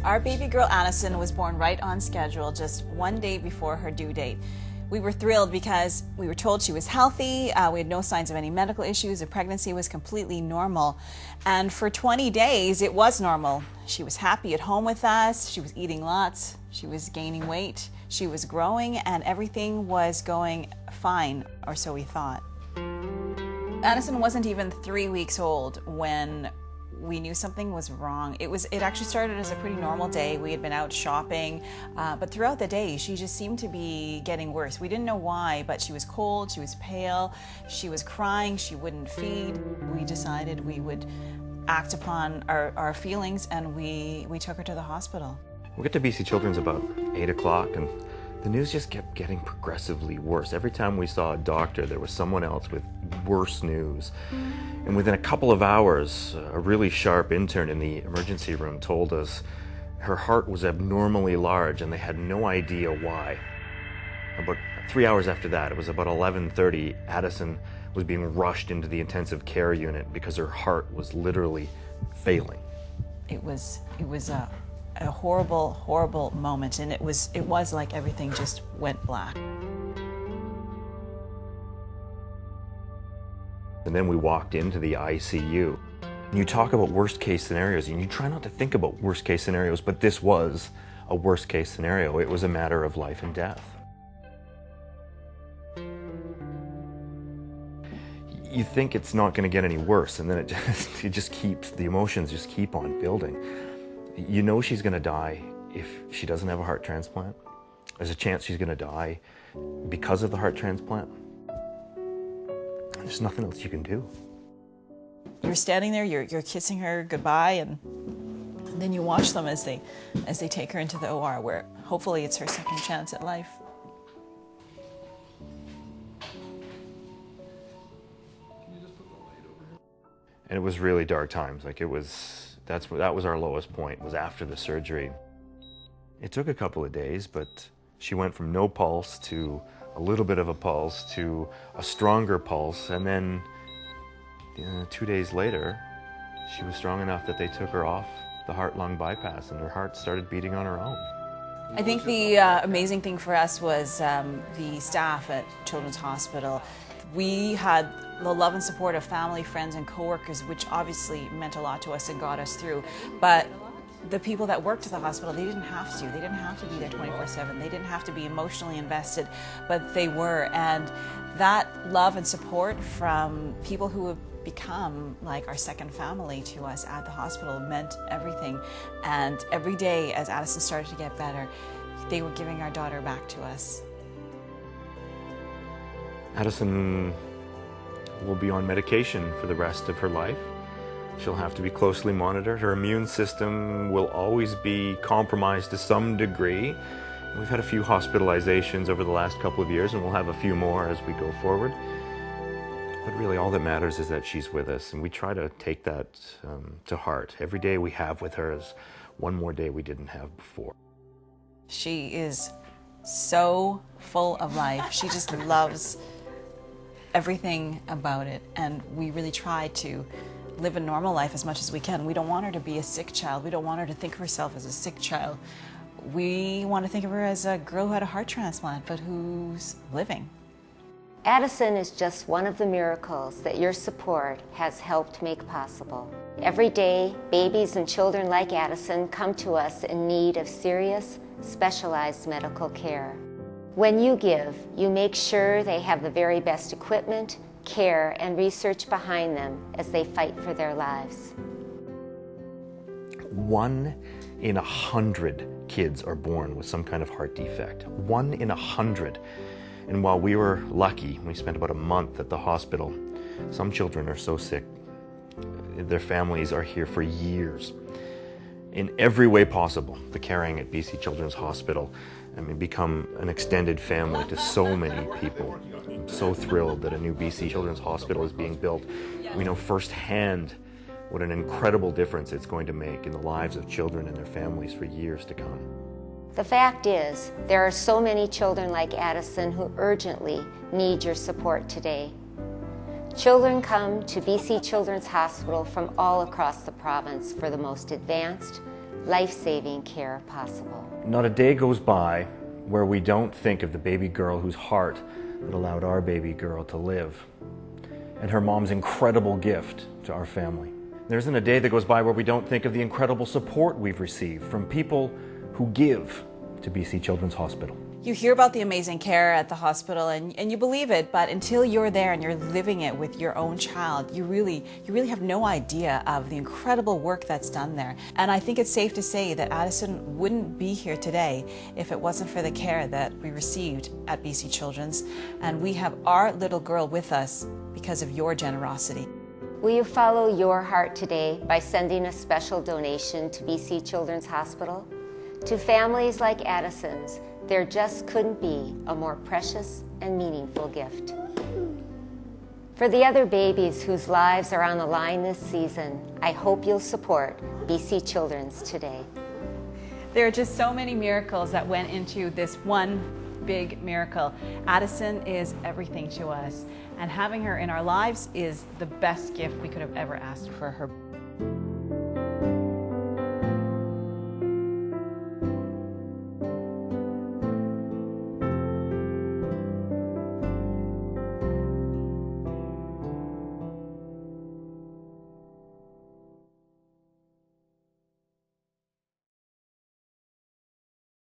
Our baby girl Addison was born right on schedule, just one day before her due date. We were thrilled because we were told she was healthy, we had no signs of any medical issues, the pregnancy was completely normal. And for 20 days, it was normal. She was happy at home with us, she was eating lots, she was gaining weight, she was growing, and everything was going fine, or so we thought. Addison wasn't even 3 weeks old when we knew something was wrong. It actually started as a pretty normal day. We had been out shopping, but throughout the day, she just seemed to be getting worse. We didn't know why, but she was cold, she was pale, she was crying, she wouldn't feed. We decided we would act upon our feelings, and we took her to the hospital. We got to BC Children's about 8 o'clock, and the news just kept getting progressively worse. Every time we saw a doctor, there was someone else with worse news. And within a couple of hours, a really sharp intern in the emergency room told us her heart was abnormally large and they had no idea why. About 3 hours after that, it was about 11:30, Addison was being rushed into the intensive care unit because her heart was literally failing. It was a horrible, horrible moment, and it was like everything just went black. And then we walked into the ICU. You talk about worst case scenarios, and you try not to think about worst case scenarios, but this was a worst case scenario. It was a matter of life and death. You think it's not going to get any worse, and then it just keeps, the emotions just keep on building. You know she's going to die if she doesn't have a heart transplant. There's a chance she's going to die because of the heart transplant. There's nothing else you can do. You're standing there, you're kissing her goodbye, and then you watch them as they take her into the OR, where hopefully it's her second chance at life. And it was really dark times. Like that was our lowest point, was after the surgery. It took a couple of days, but she went from no pulse to a little bit of a pulse to a stronger pulse, and then 2 days later, she was strong enough that they took her off the heart-lung bypass and her heart started beating on her own. I think the amazing thing for us was the staff at Children's Hospital. We had the love and support of family, friends, and coworkers, which obviously meant a lot to us and got us through. But the people that worked at the hospital, they didn't have to. They didn't have to be there 24/7. They didn't have to be emotionally invested, but they were. And that love and support from people who have become like our second family to us at the hospital meant everything. And every day, as Addison started to get better, they were giving our daughter back to us. Addison will be on medication for the rest of her life. She'll have to be closely monitored. Her immune system will always be compromised to some degree. We've had a few hospitalizations over the last couple of years, and we'll have a few more as we go forward. But really all that matters is that she's with us, and we try to take that to heart. Every day we have with her is one more day we didn't have before. She is so full of life. She just loves everything about it, and we really try to live a normal life as much as we can. We don't want her to be a sick child. We don't want her to think of herself as a sick child. We want to think of her as a girl who had a heart transplant, but who's living. Addison is just one of the miracles that your support has helped make possible. Every day, babies and children like Addison come to us in need of serious, specialized medical care. When you give, you make sure they have the very best equipment, care, and research behind them as they fight for their lives. 1 in 100 kids are born with some kind of heart defect. 1 in 100. And while we were lucky, we spent about a month at the hospital, some children are so sick, their families are here for years. In every way possible, the caring at BC Children's Hospital, become an extended family to so many people. I'm so thrilled that a new BC Children's Hospital is being built. We know firsthand what an incredible difference it's going to make in the lives of children and their families for years to come. The fact is, there are so many children like Addison who urgently need your support today. Children come to BC Children's Hospital from all across the province for the most advanced, life-saving care possible. Not a day goes by where we don't think of the baby girl whose heart that allowed our baby girl to live, and her mom's incredible gift to our family. There isn't a day that goes by where we don't think of the incredible support we've received from people who give to BC Children's Hospital. You hear about the amazing care at the hospital and you believe it, but until you're there and you're living it with your own child, you really have no idea of the incredible work that's done there. And I think it's safe to say that Addison wouldn't be here today if it wasn't for the care that we received at BC Children's. And we have our little girl with us because of your generosity. Will you follow your heart today by sending a special donation to BC Children's Hospital? To families like Addison's, there just couldn't be a more precious and meaningful gift. For the other babies whose lives are on the line this season, I hope you'll support BC Children's today. There are just so many miracles that went into this one big miracle. Addison is everything to us, and having her in our lives is the best gift we could have ever asked for her.